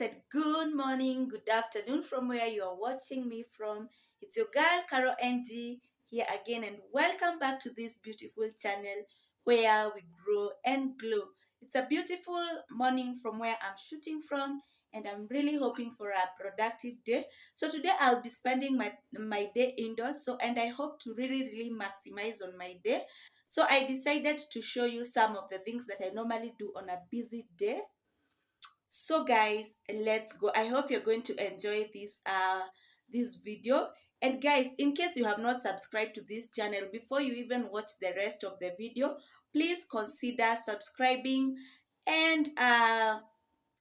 said good morning, good afternoon from where you are watching me from. It's your girl Carol NG here again, and welcome back to this beautiful channel where we grow and glow. It's a beautiful morning from where I'm shooting from, and I'm really hoping for a productive day. So today I'll be spending my day indoors, and I hope to really maximize on my day. So I decided to show you some of the things that I normally do on a busy day. So guys, let's go. I hope you're going to enjoy this video. And guys, in case you have not subscribed to this channel, before you even watch the rest of the video, please consider subscribing and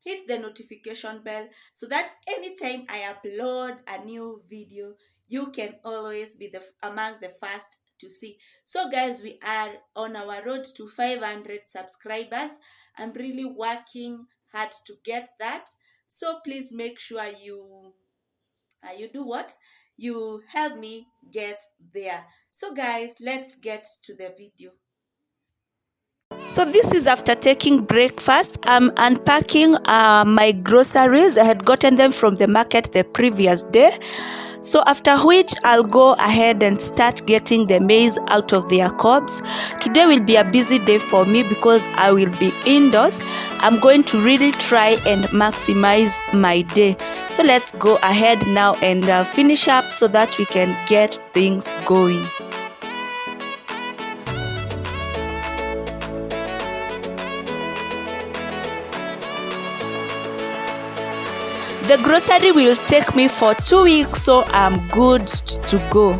hit the notification bell so that anytime I upload a new video, you can always be among the first to see. So guys, we are on our road to 500 subscribers. I'm really working hard to get that. So please make sure you do what? You help me get there. So guys, let's get to the video. So this is after taking breakfast. I'm unpacking my groceries. I had gotten them from the market the previous day. So after which I'll go ahead and start getting the maize out of their cobs. Today will be a busy day for me because I will be indoors. I'm going to really try and maximize my day. So let's go ahead now and finish up so that we can get things going. The grocery will take me for 2 weeks, so I'm good to go.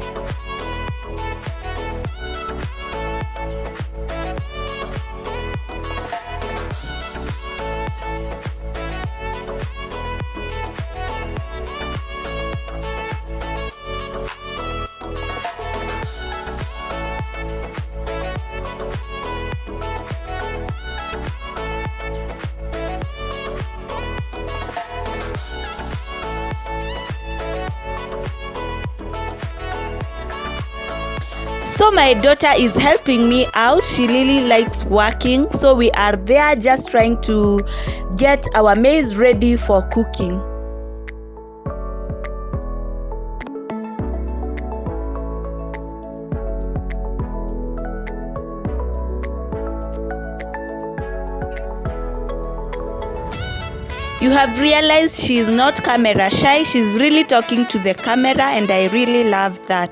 So my daughter is helping me out. She really likes working. So we are there just trying to get our maize ready for cooking. You have realized she is not camera shy. She's really talking to the camera, and I really love that.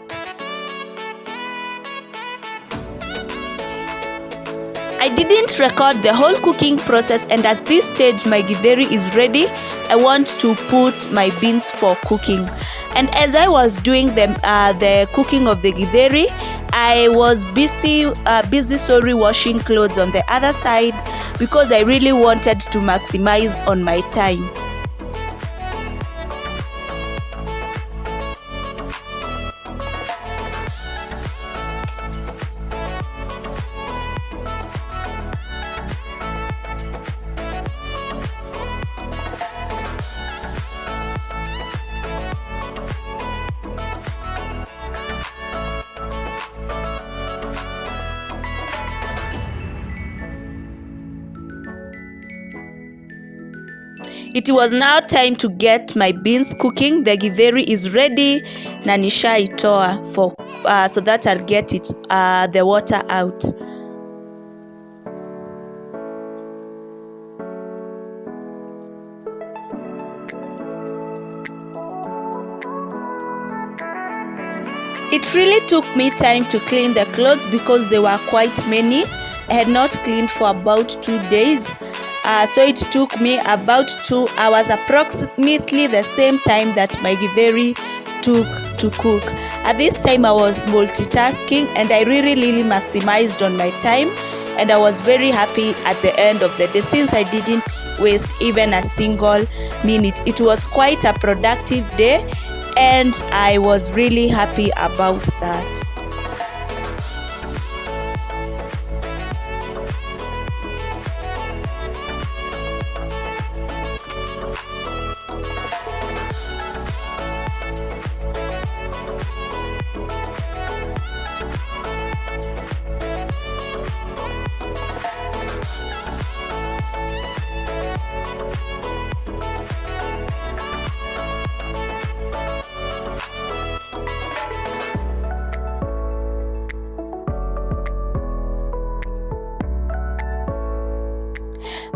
I didn't record the whole cooking process, and at this stage my githeri is ready. I want to put my beans for cooking. And as I was doing the cooking of the githeri, I was busy washing clothes on the other side because I really wanted to maximize on my time. It was now time to get my beans cooking. The githeri is ready. Na nishaitoa for so that I'll get it the water out. It really took me time to clean the clothes because they were quite many. I had not cleaned for about 2 days. So it took me about 2 hours, approximately the same time that my githeri took to cook. At this time I was multitasking, and I really maximized on my time, and I was very happy at the end of the day since I didn't waste even a single minute. It was quite a productive day, and I was really happy about that.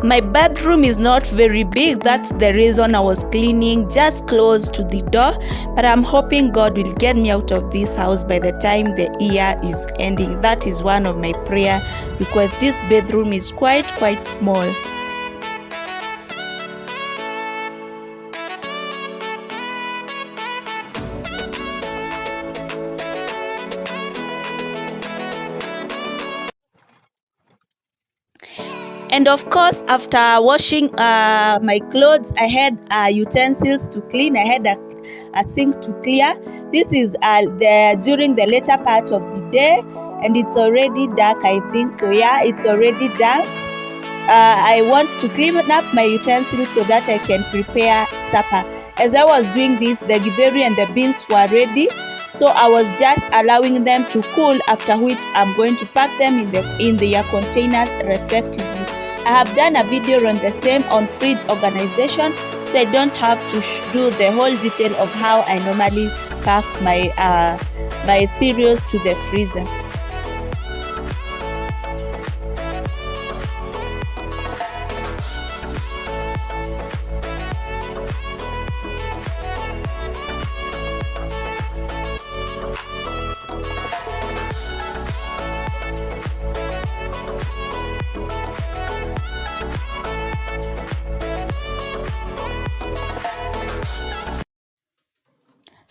My bathroom is not very big. That's the reason I was cleaning just close to the door. But I'm hoping God will get me out of this house by the time the year is ending. That is one of my prayer because this bedroom is quite small. And of course, after washing my clothes, I had utensils to clean. I had a sink to clear. This is during the later part of the day, and it's already dark, I think. So yeah, it's already dark. I want to clean up my utensils so that I can prepare supper. As I was doing this, the githeri and the beans were ready. So I was just allowing them to cool, after which I'm going to pack them in their containers respectively. I have done a video on the same on fridge organization, so I don't have to do the whole detail of how I normally pack my cereals to the freezer.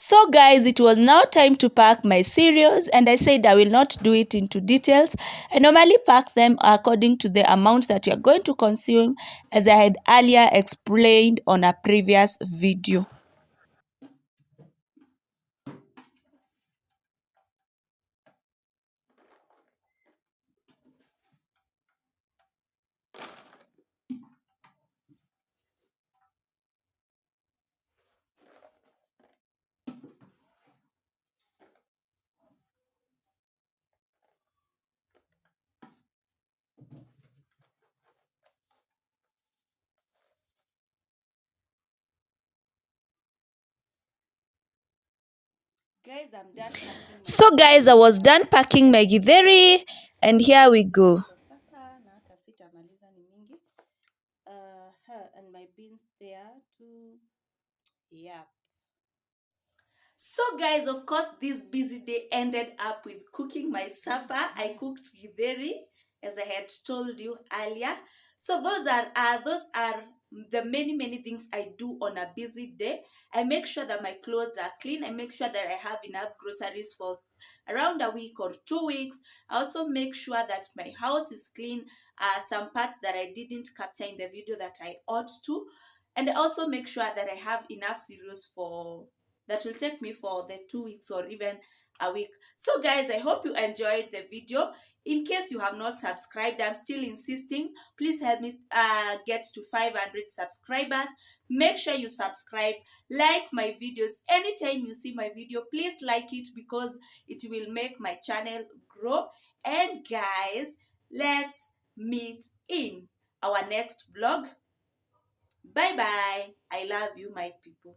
So guys, it was now time to pack my cereals, and I said I will not do it into details. I normally pack them according to the amount that you are going to consume, as I had earlier explained on a previous video. So guys, I was done packing my githeri, and here we go. And my beans there too. Yeah. So guys, of course, this busy day ended up with cooking my supper. I cooked githeri, as I had told you earlier. So those are the many things I do on a busy day. I make sure that my clothes are clean. I make sure that I have enough groceries for around a week or 2 weeks. I also make sure that my house is clean. Some parts that I didn't capture in the video that I ought to. And I also make sure that I have enough cereals for that will take me for the 2 weeks or even a week. So guys, I hope you enjoyed the video. In case you have not subscribed, I'm still insisting, please help me get to 500 subscribers. Make sure you subscribe, like my videos. Anytime you see my video, please like it because it will make my channel grow. And guys, let's meet in our next vlog. Bye bye. I love you, my people.